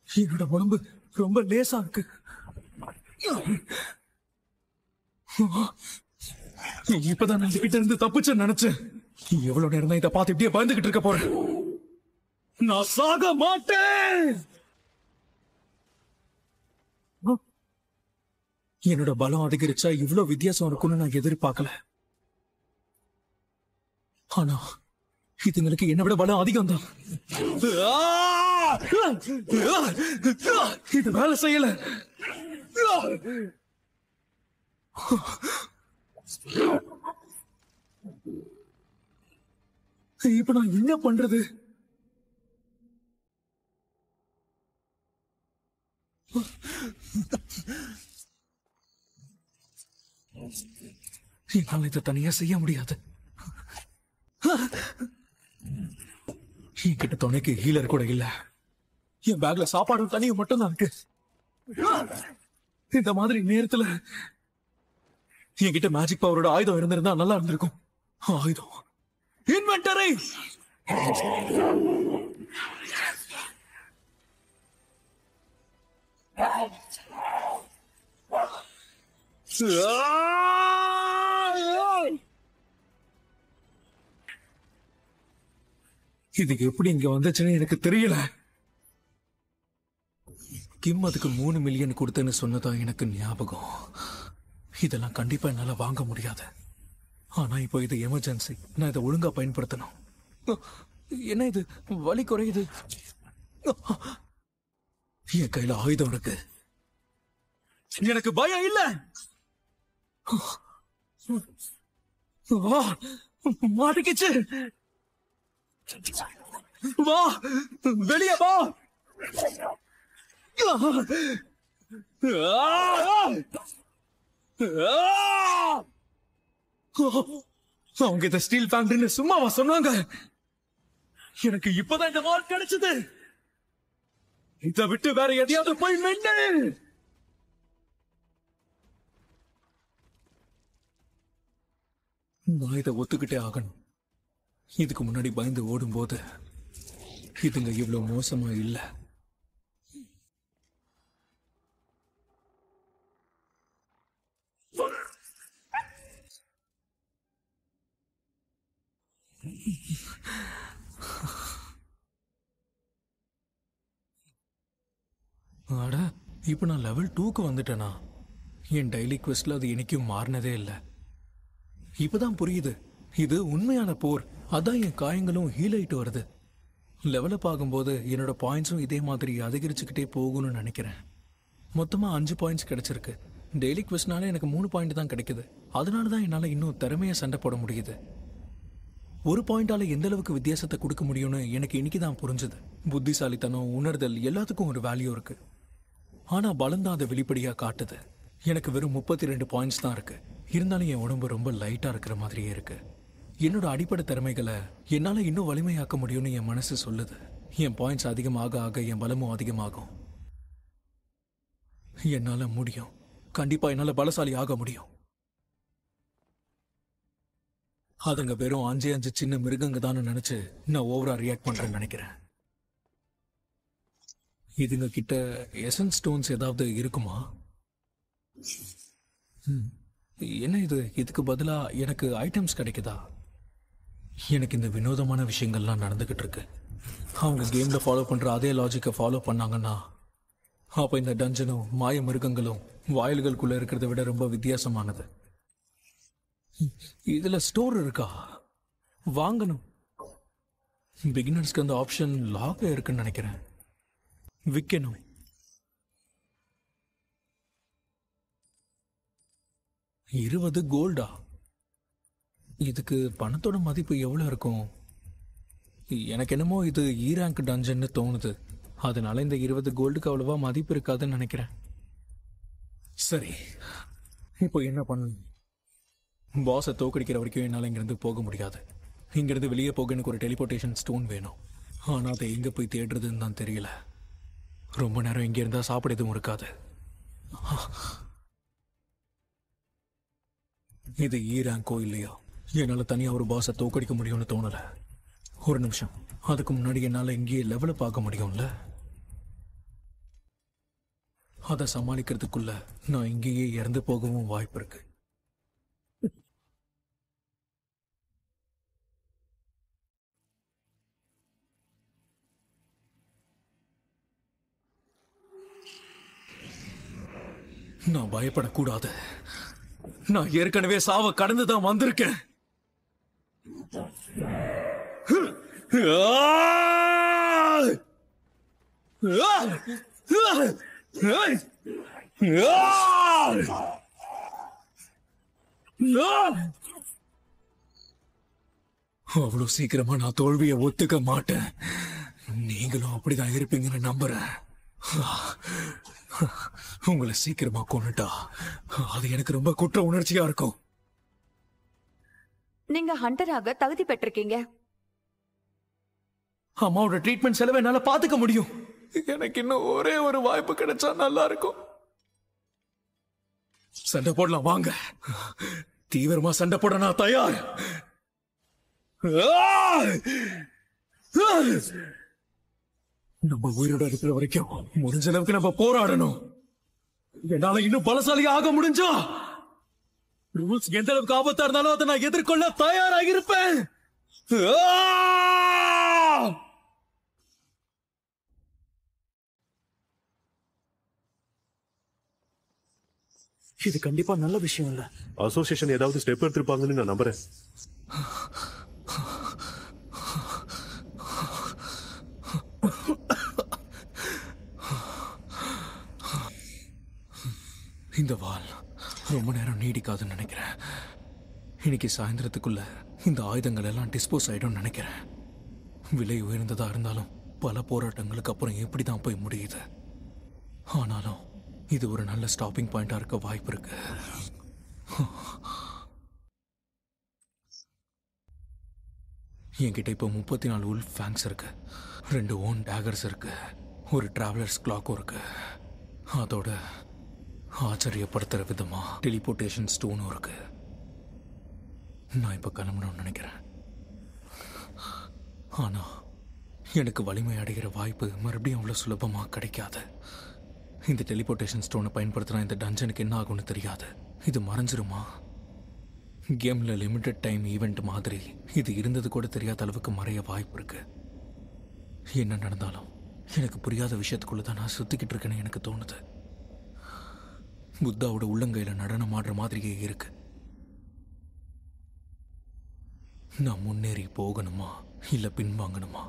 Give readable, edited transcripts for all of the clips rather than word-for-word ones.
என்னோட உடம்பு ரொம்ப லேசா இருக்கு. இப்பதான் நான் கிட்ட இருந்து தப்பிச்சேன்னு நினைச்சேன். எவ்வளவு நேரம் தான் இதை பார்த்து இப்படியே பயந்துகிட்டு இருக்க போறேன். நான் சாக மாட்டேன். என்னோட பலம் அதிகரிச்சா இவ்வளவு வித்தியாசம் இருக்கும்னு நான் எதிர்பார்க்கல. ஆனா இதுங்களுக்கு என்னை விட பலம் அதிகம் தான். இது வேலை செய்யல. இப்ப நான் என்ன பண்றது? என்னால இதை தனியா செய்ய முடியாது. என்கிட்ட துணைக்கு ஹீலர் கூட இல்ல. என் பேக்ல சாப்பாடும் தனியும் மட்டும் தான் இருக்கு. இந்த மாதிரி நேரத்துல என்கிட்ட மேஜிக் பவரோட ஆயுதம் இருந்திருந்தா நல்லா இருந்திருக்கும். ஆயுதம் இன்வென்டரி. இது எப்படி இங்க வந்துச்சுன்னு எனக்கு தெரியல. கிம் அதுக்கு 3 மில்லியன் கொடுத்தேன்னு சொன்னதா எனக்கு ஞாபகம். இதெல்லாம் கண்டிப்பா என்னால வாங்க முடியாது. ஆனா இப்போ இது எமர்ஜென்சி. நான் இதை ஒழுங்கா பயன்படுத்தணும். என்ன இது வலி குறையுது. என் கையில ஆயுதம் இருக்கு. எனக்கு பயம் இல்ல. மாட்டிக்கிச்சு. வா வெளியே வா. அவங்க இந்த ஸ்டீல் ஃபேக்டரின்னு சும்மாவா சொன்னாங்க? எனக்கு இப்பதான் இந்த வால் கிடைச்சது. இதை விட்டு வேற எதையாவது போய் மென்னு. நான் இதை ஒத்துக்கிட்டே ஆகணும். இதுக்கு முன்னாடி பயந்து ஓடும் போது இதுங்க இவ்வளவு மோசமா இல்ல. அட இப்ப நான் லெவல் 2க்கு வந்துட்டேனா? என் டெய்லி குவெஸ்ட்ல அது என்னைக்கும் மாறினதே இல்லை. இப்பதான் புரியுது, இது உண்மையான போர். அதான் என் காயங்களும் ஹீல் ஆயிட்டு வருது. லெவலப் ஆகும்போது என்னோட பாயிண்ட்ஸும் இதே மாதிரி அதிகரிச்சுக்கிட்டே போகணும்னு நினைக்கிறேன். மொத்தமா 5 பாயிண்ட்ஸ் கிடைச்சிருக்கு. டெய்லி குவெஸ்ட்னால எனக்கு 3 பாயிண்ட் தான் கிடைக்குது. அதனாலதான் என்னால இன்னும் திறமையா சண்டை போட முடியுது. ஒரு பாயிண்டால எந்த அளவுக்கு வித்தியாசத்தை கொடுக்க முடியும்னு எனக்கு இன்னைக்கு தான் புரிஞ்சுது. புத்திசாலித்தனம், உணர்தல் எல்லாத்துக்கும் ஒரு வேல்யூ இருக்கு. ஆனா பலம் தான் அதை வெளிப்படையா காட்டுது. எனக்கு வெறும் 32 பாயிண்ட்ஸ் தான் இருக்கு. இருந்தாலும் என் உடம்பு ரொம்ப லைட்டா இருக்கிற மாதிரியே இருக்கு. என்னோட அடிப்படை திறமைகளை என்னால இன்னும் வலிமையாக்க முடியும்னு என் மனசு சொல்லுது. என் பாயிண்ட்ஸ் அதிகமாக ஆக என் பலமும் அதிகமாகும். என்னால முடியும். கண்டிப்பா என்னால பலசாலி ஆக முடியும். அதுங்க வெறும் 5 சின்ன மிருகங்க தான் நினைச்சு நான் ஓவரா ரியாக்ட் பண்றேன்னு நினைக்கிறேன். இதுங்க கிட்ட எசன்ஸ் ஸ்டோன்ஸ் ஏதாவது இருக்குமா? என்ன இது? இதுக்கு பதிலா எனக்கு ஐட்டம்ஸ் கிடைக்குதா? எனக்கு இந்த வினோதமான விஷயங்கள்லாம் நடந்துகிட்டு இருக்கு. அவங்க கேம்ல ஃபாலோ பண்ற அதே லாஜிக்கை ஃபாலோ பண்ணாங்கன்னா அப்ப இந்த டஞ்சனும் மாய மிருகங்களும் வாயில்களுக்குள்ள இருக்கிறத விட ரொம்ப வித்தியாசமானது. இதுல ஸ்டோர் இருக்கா? வாங்கணும். பிகினர்ஸ்க்கு அந்த ஆப்ஷன் லாக்ல இருக்குன்னு நினைக்கிறேன். விற்கணும். $20 கோல்டா? இதுக்கு பணத்தோட மதிப்பு எவ்வளவு இருக்கும்? எனக்கு என்னமோ இது E ரேங்க் டஞ்சன்னு தோணுது. அதனால இந்த 20 கோல்டுக்கு அவ்வளவா மதிப்பு இருக்காதுன்னு நினைக்கிறேன். சரி, இப்போ என்ன பண்ணணும்? பாஸை தோக்கடிக்கிற வரைக்கும் என்னால் இங்கிருந்து போக முடியாது. இங்கிருந்து வெளியே போக எனக்கு ஒரு டெலிபோர்டேஷன் ஸ்டோன் வேணும். ஆனால் அதை எங்கே போய் தேடுறதுன்னு தான் தெரியல. ரொம்ப நேரம் இங்கே இருந்தால் சாப்பிட எதுவும் இருக்காது. இது ரேங்கோ இல்லையோ என்னால தனியா ஒரு பாஸை தோக்கடிக்க முடியும்னு தோணல. ஒரு நிமிஷம், அதுக்கு முன்னாடி என்னால இங்கேயே லெவலை பார்க்க முடியும்ல? அதை சமாளிக்கிறதுக்குள்ள நான் இங்கேயே இறந்து போகவும் வாய்ப்பு இருக்கு. நான் பயப்படக்கூடாது. நான் ஏற்கனவே சாவ கடந்துதான் வந்திருக்கேன். அவ்வளவு சீக்கிரமா நான் தோல்வியை ஒத்துக்க மாட்டேன். நீங்களும் அப்படிதான் இருப்பீங்கன்னு நம்புறேன். உங்களை சீக்கிரமா கொன்னுட்டா அது எனக்கு ரொம்ப குற்ற உணர்ச்சியா இருக்கும். நீங்க ஹண்டராக தகுதி பெற்றிருக்கீங்க. அம்மாவோட ட்ரீட்மெண்ட் செலவை என்னால பாத்துக்க முடியும். எனக்கு இன்னும் ஒரே ஒரு வாய்ப்பு கிடைச்சா நல்லா இருக்கும். சண்டை போடலாம் வாங்க. தீவிரமா சண்டை போட நான் தயார். நம்ம உயிரோட இருக்கிற வரைக்கும் முடிஞ்ச அளவுக்கு நம்ம போராடணும். என்னால இன்னும் பலசாலி ஆக முடிஞ்சா ரூல்ஸ் எந்த அளவுக்கு ஆபத்தா இருந்தாலும் அதை நான் எதிர்கொள்ள தயாராக இருப்பேன். இது கண்டிப்பா நல்ல விஷயம் இல்ல. அசோசியேஷன் ஏதாவது ஸ்டெப் எடுத்திருப்பாங்கன்னு நான் நம்புறேன். இந்த வால் ரொம்ப நேரம் நீடிக்காதுன்னு நினைக்கிறேன். இன்னைக்கு சாயந்தரத்துக்குள்ள இந்த ஆயுதங்கள் எல்லாம் டிஸ்போஸ் ஆயிடும் நினைக்கிறேன். விலை உயர்ந்ததா இருந்தாலும் பல போராட்டங்களுக்கு அப்புறம் எப்படிதான் போய் முடியுது. ஆனாலும் இது ஒரு நல்ல ஸ்டாப்பிங் பாயிண்டா இருக்க வாய்ப்பு இருக்கு. என்கிட்ட இப்போ 34 உல்ஃப் ஃபேங்ஸ் இருக்கு, 2 ஓன் டேகர்ஸ் இருக்கு, ஒரு டிராவலர்ஸ் கிளாக்கும் இருக்கு. அதோட ஆச்சரியப்படுத்துற விதமா டெலிபோர்டேஷன் ஸ்டோனும் இருக்கு. நான் இப்ப கிளம்பணும்னு நினைக்கிறேன். ஆனா எனக்கு வலிமை அடைகிற வாய்ப்பு மறுபடியும் அவ்வளவு சுலபமா கிடைக்காது. இந்த டெலிபோர்டேஷன் ஸ்டோனை பயன்படுத்தினா இந்த டஞ்சனுக்கு என்ன ஆகும்னு தெரியாது. இது மறைஞ்சிருமா? கேம்ல லிமிடெட் டைம் ஈவெண்ட் மாதிரி இது இருந்தது கூட தெரியாத அளவுக்கு மறைய வாய்ப்பு இருக்கு. என்ன நடந்தாலும் எனக்கு புரியாத விஷயத்துக்குள்ளதான் நான் சுத்திக்கிட்டு இருக்கேன்னு எனக்கு தோணுது. புத்தாவோட உள்ளங்கையில நடனம் ஆடுற மாதிரியே இருக்கு. நான் முன்னேறி போகணுமா இல்ல பின்வாங்கணுமா?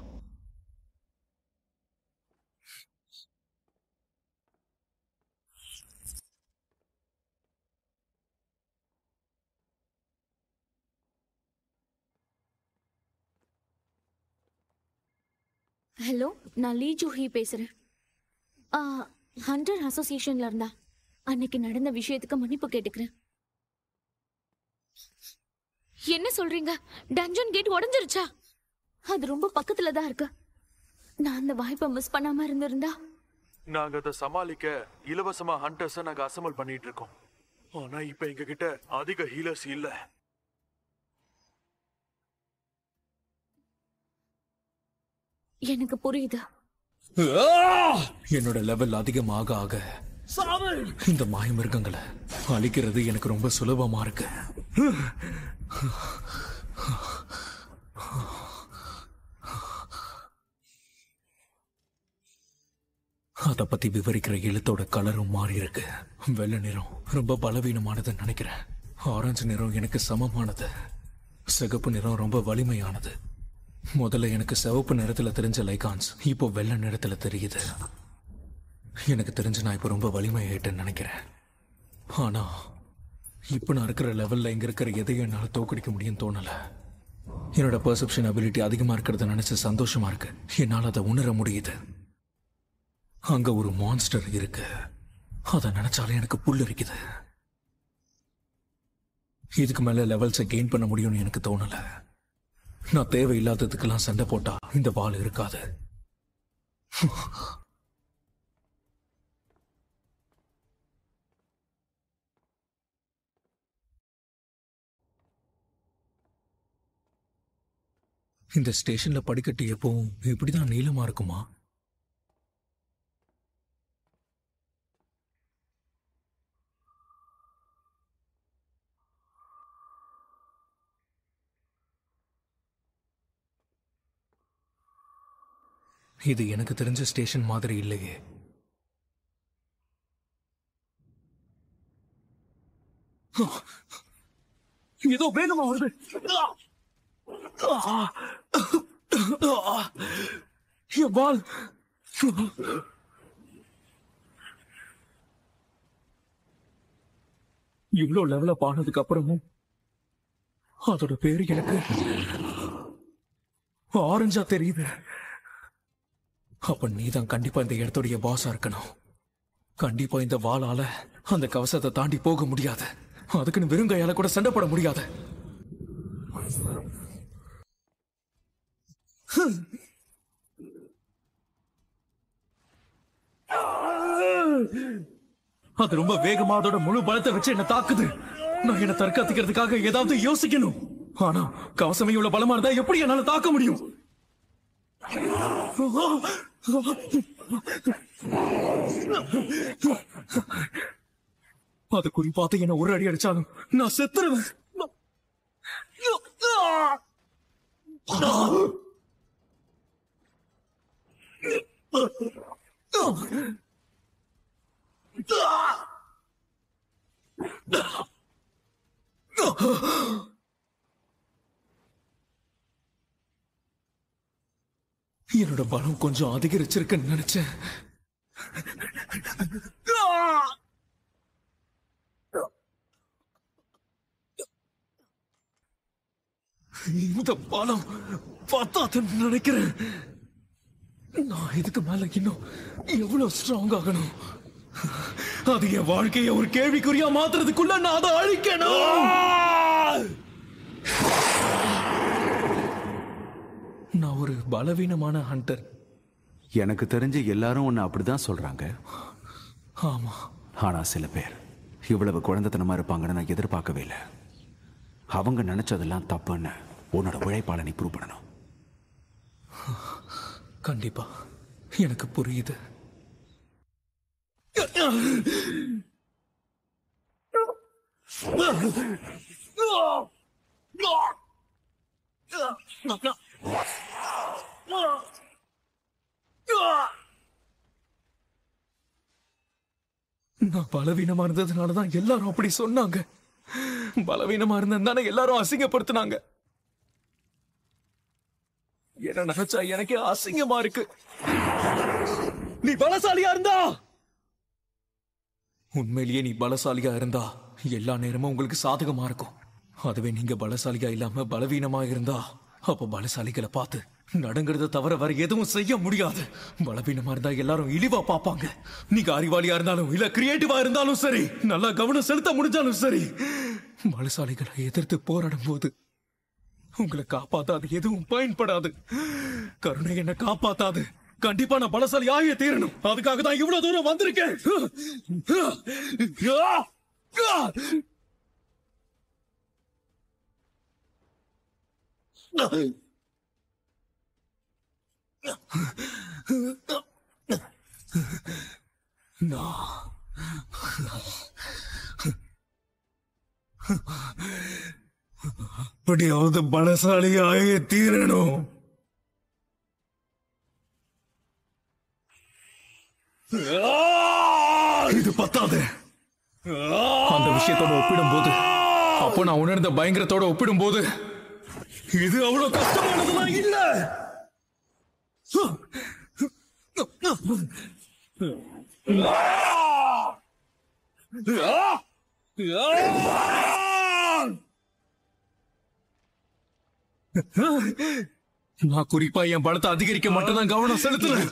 ஹலோ, நான் லீ ஜூஹி பேசுறேன். ஹண்டர் அசோசியேஷன்ல இருந்தா அன்னைக்கு நடந்த விஷயத்துக்கு மன்னிப்பு கேட்டுக்கிறேன். என்ன சொல்றீங்க? டஞ்சன் கேட் உடைஞ்சிருச்சா? அது ரொம்ப பக்கத்துல தான் இருக்கு. நான் அந்த வாய்ப்பை மிஸ் பண்ணாம இருந்திருந்தா. நாங்க அதை சமாளிக்க இலவசமா ஹண்டர்ஸை நாங்க அசம்பல் பண்ணிட்டு இருக்கோம். ஆனா இப்ப எங்க கிட்ட அதிக ஹீலர்ஸ் இல்ல. எனக்கு புரியுது. என்னோட லெவல் அதிகமாக ஆக இந்த மாய மிருகங்களை அழிக்கிறது எனக்கு ரொம்ப சுலபமா இருக்கு. அத பத்தி விவரிக்கிற எழுத்தோட கலரும் மாறி இருக்கு. வெள்ளை நிறம் ரொம்ப பலவீனமானதுன்னு நினைக்கிறேன். ஆரஞ்சு நிறம் எனக்கு சமமானது. சிகப்பு நிறம் ரொம்ப வலிமையானது. முதல்ல எனக்கு சிவப்பு நிறத்துல தெரிஞ்ச லைகான்ஸ் இப்போ வெள்ளை நிறத்துல தெரியுது. எனக்கு தெரிஞ்சு நான் இப்போ ரொம்ப வலிமையாயிட்டேன்னு நினைக்கிறேன். ஆனா இப்போ நான் இருக்கிற லெவல்ல இங்க இருக்கிற எதையும் என்னால தோக்கடிக்க முடியும் தோணல. என்னோட பெர்செப்ஷன் அபிலிட்டி அதிகமா இருக்கிறத நினைச்சு சந்தோஷமா இருக்கு. என்னால் அதை உணர முடியுது. அங்க ஒரு மான்ஸ்டர் இருக்கு. அதை நினைச்சாலே எனக்கு புல்லரிக்குது. இதுக்கு மேல லெவல்ஸை கெயின் பண்ண முடியும்னு எனக்கு தோணல. நான் தேவையில்லாததுக்கெல்லாம் சண்டை போட்டா இந்த வால் இருக்காது. இந்த ஸ்டேஷன்ல படிக்கட்டு எப்பவும் இப்படிதான் நீளமா இருக்குமா? இது எனக்கு தெரிஞ்ச ஸ்டேஷன் மாதிரி இல்லையே. ஏதோ வேகமா வருது. என் பால். இவ்வளவு லெவலப் ஆனதுக்கு அப்புறமும் அதோட பேரு எனக்கு ஆரஞ்சா தெரியுது. அப்ப நீதான் கண்டிப்பா இந்த இடத்துடைய பாஸா இருக்கணும். கண்டிப்பா இந்த வாளால அந்த கவசத்தை தாண்டி போக முடியாது. அதுக்குன்னு வெறுங்கையால கூட சண்டை போட முடியாது. அது ரொம்ப வேகமா அதோட முழு பலத்தை வச்சு என்ன தாக்குது. நான் என்ன தற்காத்துக்கிறதுக்காக ஏதாவது யோசிக்கணும். ஆனா கவசமே இவ்வளவு பலமா இருந்தா எப்படி என்னால தாக்க முடியும்? அது குறிப்பாத்து என்ன ஒரு அடி அடிச்சாலும் நான் செத்துருவேன். என்னோட பலம் கொஞ்சம் அதிகரிச்சிருக்குன்னு நினைச்சேன். இந்த பலம் பத்தாதுன்னு நினைக்கிறேன். நான் இதுக்கு மேல இன்னும் எவ்வளவு ஸ்ட்ராங் ஆகணும்? அது என் வாழ்க்கையை ஒரு கேள்விக்குறியா மாத்துறதுக்குள்ள நான் அதை அழிக்கணும். நான் ஒரு பலவீனமான ஹண்டர். எனக்கு தெரிஞ்ச எல்லாரும் உன்னை அப்படிதான் சொல்றாங்க. ஆமா, ஆனா சில பேர் இவ்வளவு குழந்தைத்தனமா இருப்பாங்கன்னு நான் எதிர்பார்க்கவே இல்லை. அவங்க நினைச்சதெல்லாம் தப்புன்னு உன்னோட உழைப்பால நீ ப்ரூவ் பண்ணணும். கண்டிப்பா எனக்கு புரியுது. நான் பலவீனமா இருந்ததுனாலதான் எல்லாரும் அப்படி சொன்னாங்க. பலவீனமா இருந்ததுனால எல்லாரும் அசிங்கப்படுத்தினாங்க. என்ன நினைச்சா எனக்கு அசிங்கமா இருக்கு. நீ பலசாலியா இருந்தா, உண்மையிலேயே நீ பலசாலியா இருந்தா எல்லா நேரமும் உங்களுக்கு சாதகமா இருக்கும். அதுவே நீங்க பலசாலியா இல்லாம பலவீனமா இருந்தா அப்ப பலசாலிகளை பார்த்து நடங்கிறத தவிர வேற எதுவும் செய்ய முடியாது. பலவீனமா இருந்தா எல்லாரும் இழிவா பார்ப்பாங்க. நீங்க அறிவாளியா இருந்தாலும் இல்ல கிரியேட்டிவா இருந்தாலும் சரி, நல்லா கவனம் செலுத்த முடிஞ்சாலும் சரி, பலசாலிகளை எதிர்த்து போராடும் போது உங்களை காப்பாத்தாது எதுவும் பயன்படாது. கருணை என்ன காப்பாத்தாது. கண்டிப்பா நான் பலசாலி ஆகிய தீரணும். அதுக்காக தான் இவ்வளவு தூரம் வந்திருக்கேன். அப்படியாவது பலசாலி ஆகிய தீரணும். இது பத்தாது. அந்த விஷயத்தோட ஒப்பிடும் போது, அப்போ நான் உணர்ந்த பயங்கரத்தோட ஒப்பிடும் போது இது அவ்வளவு கஷ்டமானதுலாம் இல்ல. நான் குறிப்பா என் பலத்தை அதிகரிக்க மட்டும் தான் கவனம் செலுத்துறேன்.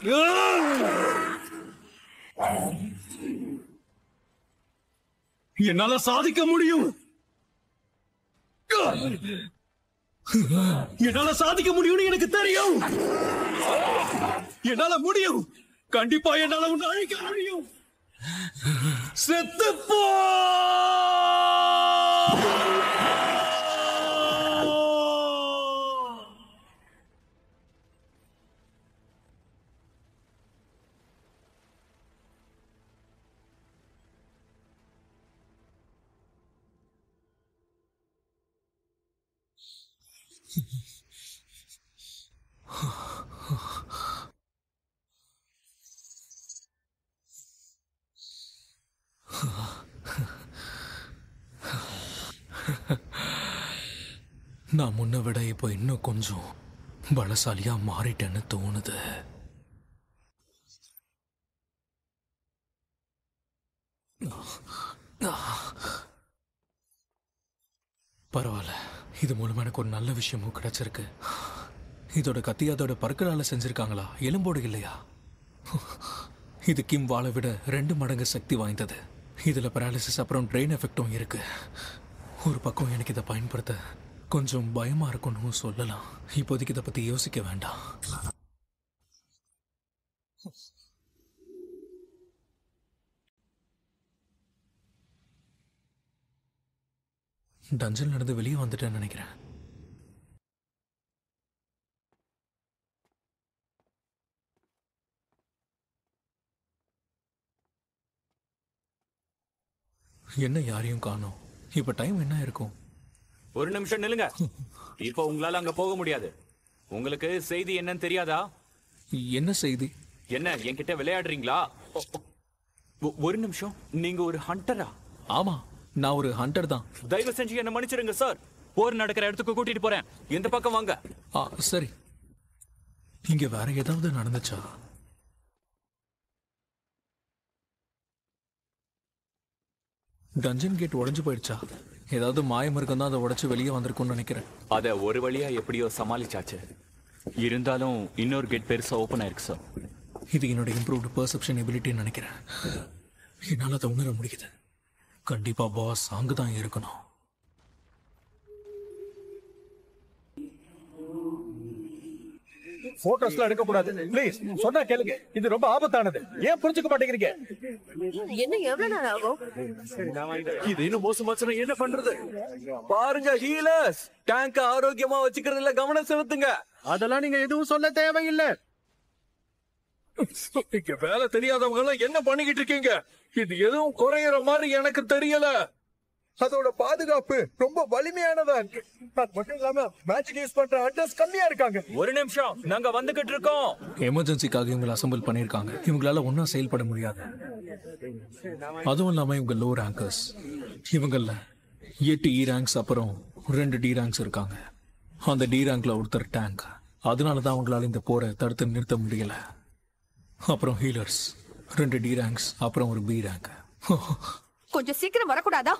என்னால சாதிக்க முடியும். என்னால சாதிக்க முடியும்னு எனக்கு தெரியும். என்னால முடியும். கண்டிப்பா என்னால உன்னை அழிக்க முடியும். செத்துப்போ. நான் முன்ன விட இப்போ இன்னும் கொஞ்சம் பலசாலியா மாறிட்டேன்னு தோணுது. பரவாயில்ல, இது மூலமா எனக்கு ஒரு நல்ல விஷயமும் கிடைச்சிருக்கு. இதோட கத்தி அதோட பற்களால செஞ்சிருக்காங்களா, எலும்போடு இல்லையா? இது கிம் வாளை விட 2 மடங்கு சக்தி வாய்ந்தது. இதுல பேராலிசிஸ் அப்புறம் ட்ரெயின் எஃபெக்டும் இருக்கு. ஒரு பக்கம் எனக்கு இதை பயன்படுத்த கொஞ்சம் பயமா இருக்கும்னு சொல்லலாம். இப்போதைக்கு இதை பத்தி யோசிக்க வேண்டாம். டஞ்சன்ல இருந்து வெளியே வந்துட்டேன்னு நினைக்கிறேன். என்ன யாரையும் காணோம். இப்ப டைம் என்ன இருக்கும்? ஒரு நிமிஷம் நில்லுங்க. இப்போ உங்களால அங்க போக முடியாது. உங்களுக்கு செய்தி என்னன்னு தெரியாதா? என்ன செய்தி? என்ன என்கிட்ட விளையாடுறீங்களா? ஒரு நிமிஷம், நீங்க ஒரு ஹண்டரா? ஆமா, நான் ஒரு ஹண்டர் தான். தயவு செஞ்சு என்ன மன்னிச்சிருங்க சார். போர் நடக்கிற இடத்துக்கு கூட்டிட்டு போறேன். எந்த பக்கம் வாங்க. சரி. இங்க வேற ஏதாவது நடந்துச்சா? டஞ்சன் கேட் உடைஞ்சு போயிடுச்சா? ஏதாவது மாயமிருகம் தான் அதை உடைச்சு வெளியே வந்திருக்கும்னு நினைக்கிறேன். அத ஒரு வழியா எப்படியோ சமாளிச்சாச்சு. இருந்தாலும் இன்னொரு கேட் பெருசா ஓபன் ஆயிருக்கு சார். இது என்னோட இம்ப்ரூவ்டு பெர்செப்ஷன் எபிலிட்டின்னு நினைக்கிறேன். என்னால் அதை உணர முடியுது. கண்டிப்பா பாஸ் அங்குதான் இருக்கணும். போட்டோஸ்லாம் எடுக்க கூடாது ப்ளீஸ். சொன்னா கேளுங்க, இது ரொம்ப ஆபத்தானது. ஏன் புரிஞ்சுக்க மாட்டேங்கிறீங்க? இன்னும் எவ்வளவு நாள் ஆகும்? இது இன்னும் மோசமாச்சுன்னா என்ன பண்றது? பாருங்க ஹீலர்ஸ், டேங்க ஆரோக்கியமா வச்சுக்கிறதுல கவனம் செலுத்துங்க. அதெல்லாம் நீங்க எதுவும் சொல்ல தேவையில்லை. இங்க வேலை தெரியாதவங்க எல்லாம் என்ன பண்ணிக்கிட்டு இருக்கீங்க? இது எதுவும் குறையற மாதிரி எனக்கு தெரியல. அதோட பாதுகாப்பு ரொம்ப வலிமையானதா இருக்கு. அது மட்டும் இல்லாம மேஜிக் யூஸ் பண்ற ஹண்டர்ஸ் கம்மியா இருக்காங்க. ஒரு நிமிஷம், நாங்க வந்துகிட்டு இருக்கோம். எமர்ஜென்சிக்காக இவங்களை அசம்பிள் பண்ணிருக்காங்க. இவங்களால ஒன்னா செயல்பட முடியாது. அதுவும் இல்லாம இவங்க லோ ரேங்கர்ஸ். இவங்கள 8 E ரேங்க்ஸ் அப்புறம் 2 D ரேங்க்ஸ் இருக்காங்க. அந்த D ரேங்க்ல ஒருத்தர் டேங்க். அதனாலதான் அவங்களால இந்த போரை தடுத்து நிறுத்த முடியல. அப்புறம் ஹீலர்ஸ் 2 D ரேங்க்ஸ் அப்புறம் ஒரு B ரேங்க். கொஞ்சம் சீக்கிரம் வரக்கூடாதா?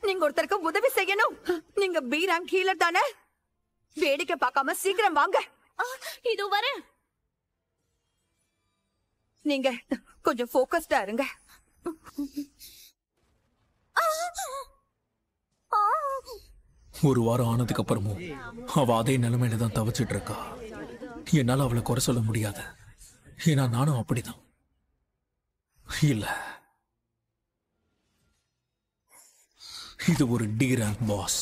நீங்க ஒருத்தருக்கு உதவி செய்யணும். நீங்க பி ரேங்க் ஹீலர் தானே? வேடிக்கை பார்க்காம சீக்கிரம் வாங்க. இதோ வரேன். நீங்க கொஞ்சம் போக்கஸ்டா இருங்க. ஒரு வாரம் ஆனதுக்கு அப்புறமும் அவ அதே நிலைமையில தான் தவிச்சிட்டு இருக்கா. என்னால அவளை குறை சொல்ல முடியாது. ஏன்னா நானும் அப்படிதான். இல்ல, இது ஒரு D ரேங்க் பாஸ்.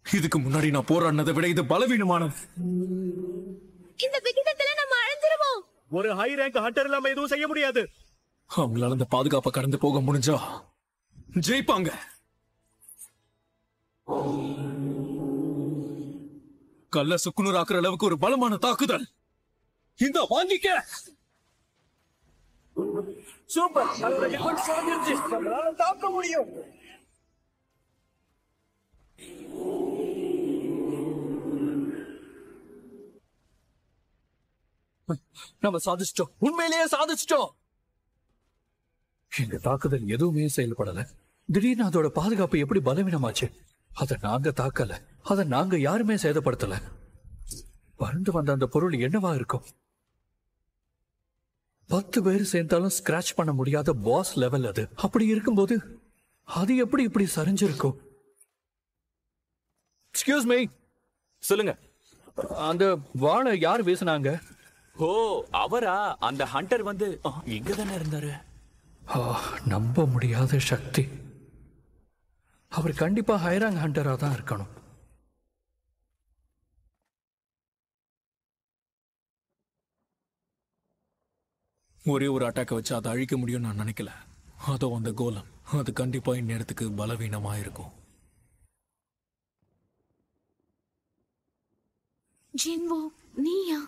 இதுக்கு முன்னாடி நான் போராடினதை விட இது பலவீனமானது. இந்த விகிதத்துல நம்ம அழிஞ்சிருவோம். ஒரு ஹை ரேங்க் ஹண்டர் இல்லாம எதுவும் செய்ய முடியாது. அவங்களால அந்த பாதுகாப்பை கடந்து போக முடிஞ்சா ஜெயிப்பாங்க. கல்ல சுக்குநூறு ஆக்குற அளவுக்கு ஒரு பலமான தாக்குதல். இந்த வாங்கிக்க. சூப்பர், அதோட எஃபெக்ட் குறைஞ்சிருச்சு. நம்மளால தாக்க முடியும். நம்ம சாதிச்சிட்டோம். உண்மையிலேயே சாதிச்சிட்டோம். எங்க தாக்குதல் எதுவுமே செயல்படல. திடீர்னு அதோட பாதுகாப்பு எப்படி பலவீனமாச்சு? அதை நாங்க தாக்கல. அதை நாங்க யாருமே சேதப்படுத்தல. பறந்து வந்த அந்த பொருள் என்னவா இருக்கும்? 10 பேர் சேர்ந்தாலும் ஸ்கிராச் பண்ண முடியாத பாஸ் லெவல் அது. அப்படி இருக்கும்போது அது எப்படி இப்படி சரிஞ்சிருக்கும்? Excuse me. சொல்லுங்க. அந்த வாளை யார் வீசினாங்க? ஓ, அவரா? அந்த ஹண்டர் வந்து இங்க தானே இருந்தாரு. நம்ப முடியாத சக்தி. அவர் கண்டிப்பா ஹைராங் ஹண்டரா தான் இருக்கணும். ஒரே ஒரு அட்டாக்கை வச்சு அதை அழிக்க முடியும்னு நான் நினைக்கல. அதோ அந்த கோலம், அது கண்டிப்பா இந்நேரத்துக்கு பலவீனமா இருக்கும். ஜின்வோ நீயா?